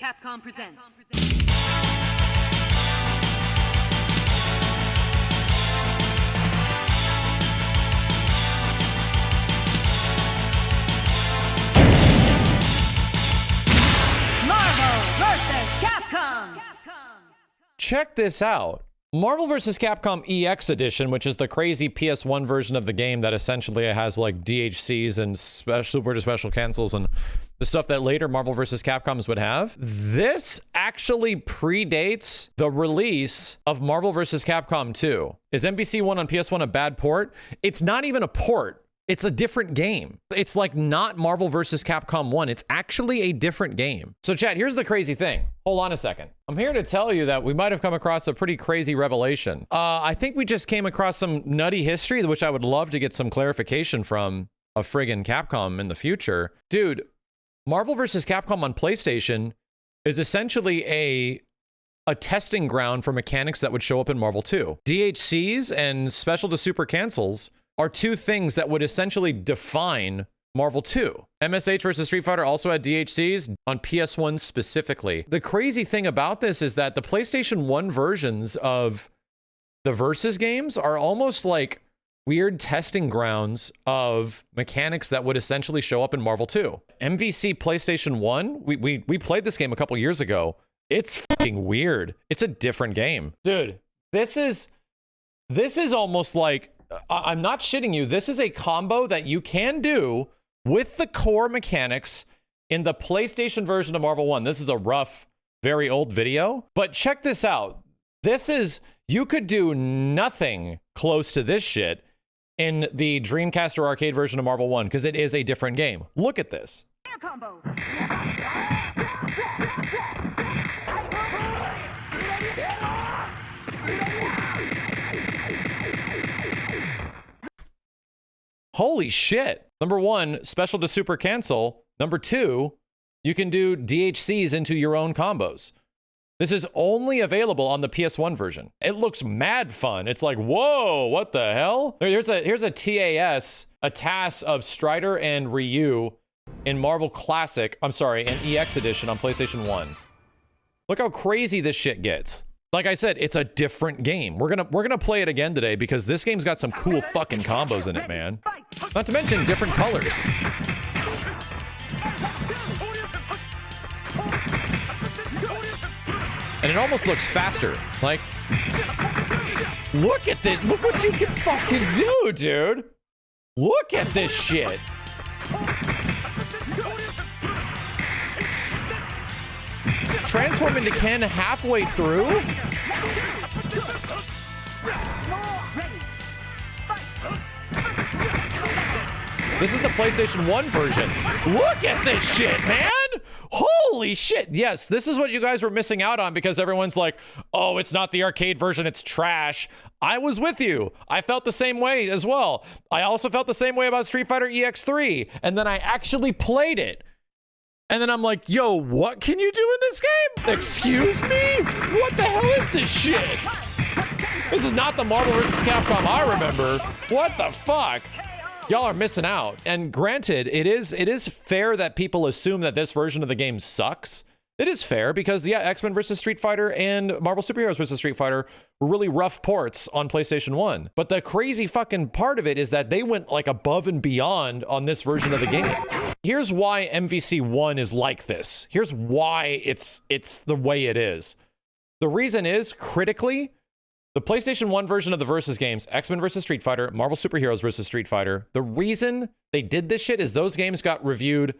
Capcom presents. Marvel Vs Capcom. Check this out. Marvel vs. Capcom EX Edition, which is the crazy PS1 version of the game that essentially has like DHCs and super to special cancels and the stuff that later Marvel vs. Capcoms would have. This actually predates the release of Marvel vs. Capcom 2. Is MVC1 on PS1 a bad port? It's not even a port. It's a different game. It's like not Marvel vs. Capcom 1. It's actually a different game. So chat, here's the crazy thing. Hold on a second. I'm here to tell you that we might have come across a pretty crazy revelation. I think we just came across some nutty history, which I would love to get some clarification from a friggin' Capcom in the future. Dude, Marvel vs. Capcom on PlayStation is essentially a testing ground for mechanics that would show up in Marvel 2. DHCs and special to super cancels are two things that would essentially define Marvel 2. MSH versus Street Fighter also had DHCs on PS1 specifically. The crazy thing about this is that the PlayStation 1 versions of the Versus games are almost like weird testing grounds of mechanics that would essentially show up in Marvel 2. MVC PlayStation 1, we played this game a couple years ago. It's fucking weird. It's a different game. Dude, this is almost like, I'm not shitting you. This is a combo that you can do with the core mechanics in the PlayStation version of Marvel 1. This is a rough, very old video, but check this out. You could do nothing close to this shit in the Dreamcast or arcade version of Marvel 1 because it is a different game. Look at this. Air combo. Holy shit. Number one, special to super cancel. Number two, you can do DHCs into your own combos. This is only available on the PS1 version. It looks mad fun. It's like, whoa, what the hell? Here's a TAS of Strider and Ryu in Marvel Classic, in EX Edition on PlayStation 1. Look how crazy this shit gets. Like I said, it's a different game. We're gonna play it again today because this game's got some cool fucking combos in it, man. Not to mention different colors. And it almost looks faster. Like, look at this. Look what you can fucking do, dude. Look at this shit. Transform into Ken halfway through? This is the PlayStation 1 version. Look at this shit, man! Holy shit! Yes, this is what you guys were missing out on because everyone's like, oh, it's not the arcade version, it's trash. I was with you. I felt the same way as well. I also felt the same way about Street Fighter EX3, and then I actually played it. And then I'm like, yo, what can you do in this game? Excuse me? What the hell is this shit? This is not the Marvel vs. Capcom I remember. What the fuck? Y'all are missing out. And granted, it is fair that people assume that this version of the game sucks. It is fair because, yeah, X-Men vs. Street Fighter and Marvel Superheroes vs. Street Fighter were really rough ports on PlayStation 1. But the crazy fucking part of it is that they went like above and beyond on this version of the game. Here's why MVC1 is like this. Here's why it's the way it is. The reason is, critically, the PlayStation 1 version of the Versus games, X-Men vs. Street Fighter, Marvel Superheroes vs. Street Fighter, the reason they did this shit is those games got reviewed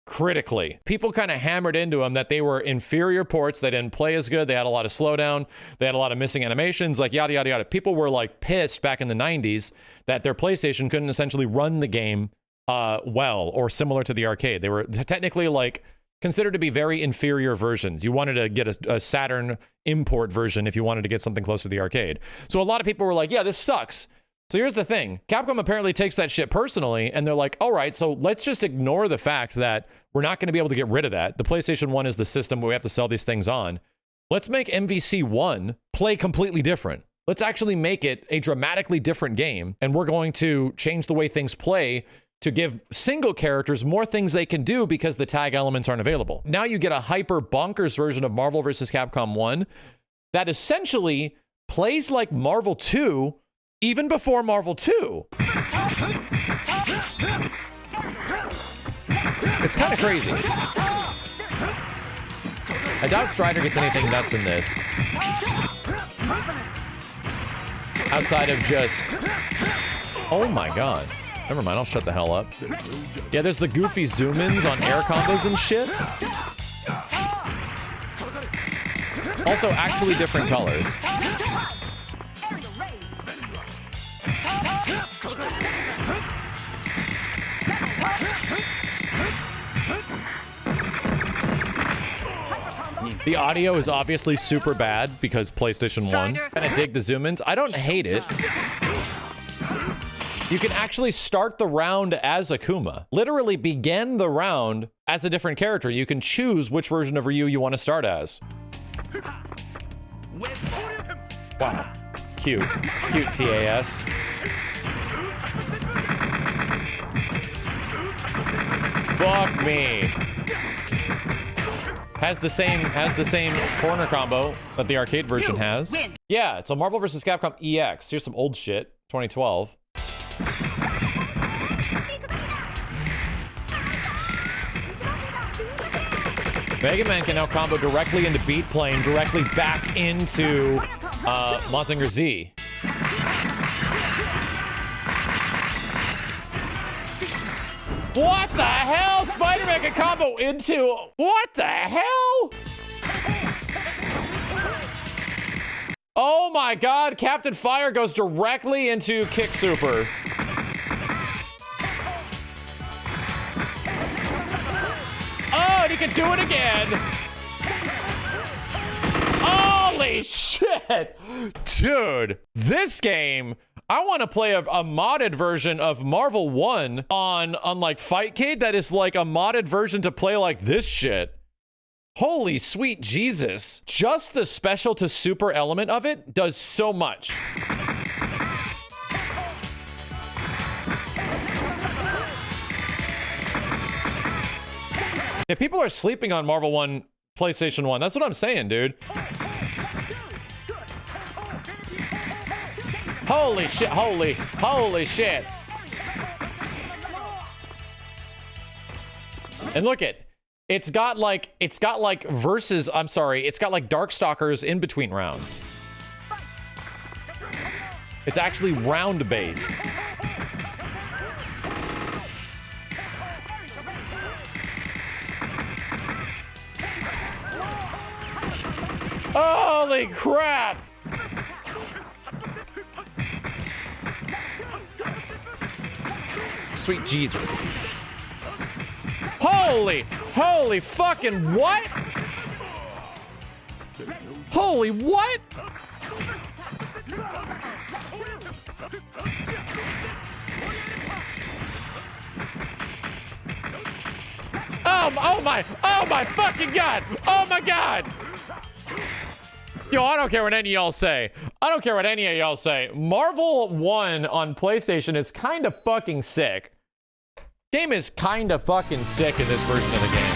critically. People kind of hammered into them that they were inferior ports. They didn't play as good. They had a lot of slowdown. They had a lot of missing animations, like yada, yada, yada. People were like pissed back in the 90s that their PlayStation couldn't essentially run the game well or similar to the arcade. They were technically like considered to be very inferior versions. You wanted to get a Saturn import version if you wanted to get something close to the arcade. So a lot of people were like, yeah, this sucks. So here's the thing. Capcom apparently takes that shit personally, and they're like, all right, so let's just ignore the fact that we're not going to be able to get rid of that. The PlayStation 1 is the system where we have to sell these things on. Let's make MVC1 play completely different. Let's actually make it a dramatically different game, and we're going to change the way things play to give single characters more things they can do because the tag elements aren't available. Now you get a hyper bonkers version of Marvel vs. Capcom 1 that essentially plays like Marvel 2 even before Marvel 2. It's kind of crazy. I doubt Strider gets anything nuts in this. Outside of just... Oh my god. Never mind, I'll shut the hell up. Yeah, there's the goofy zoom-ins on air combos and shit. Also, actually different colors. The audio is obviously super bad because PlayStation 1. And I dig the zoom-ins. I don't hate it. You can actually start the round as Akuma. Literally begin the round as a different character. You can choose which version of Ryu you want to start as. Wow. Cute. Cute TAS. Fuck me. Has the same corner combo that the arcade version has. Yeah, it's a Marvel vs. Capcom EX. Here's some old shit. 2012. Mega Man can now combo directly into Beat Plane, directly back into Mazinger Z. What the hell? Spider-Man can combo into... What the hell? Oh my god, Captain Fire goes directly into Kick Super. Oh, and he can do it again. Holy shit. Dude, this game... I want to play a modded version of Marvel 1 on like Fightcade that is like a modded version to play like this shit. Holy sweet Jesus. Just the special to super element of it does so much. Yeah, people are sleeping on Marvel 1, PlayStation 1. That's what I'm saying, dude. Holy shit, holy shit. And look it's got like versus, I'm sorry, it's got like Darkstalkers in between rounds. It's actually round based. Holy crap! Sweet Jesus. Holy fucking what? Holy what? Oh my fucking god. Oh my god. Yo, I don't care what any of y'all say. I don't care what any of y'all say. Marvel 1 on PlayStation is kind of fucking sick. Game is kind of fucking sick in this version of the game.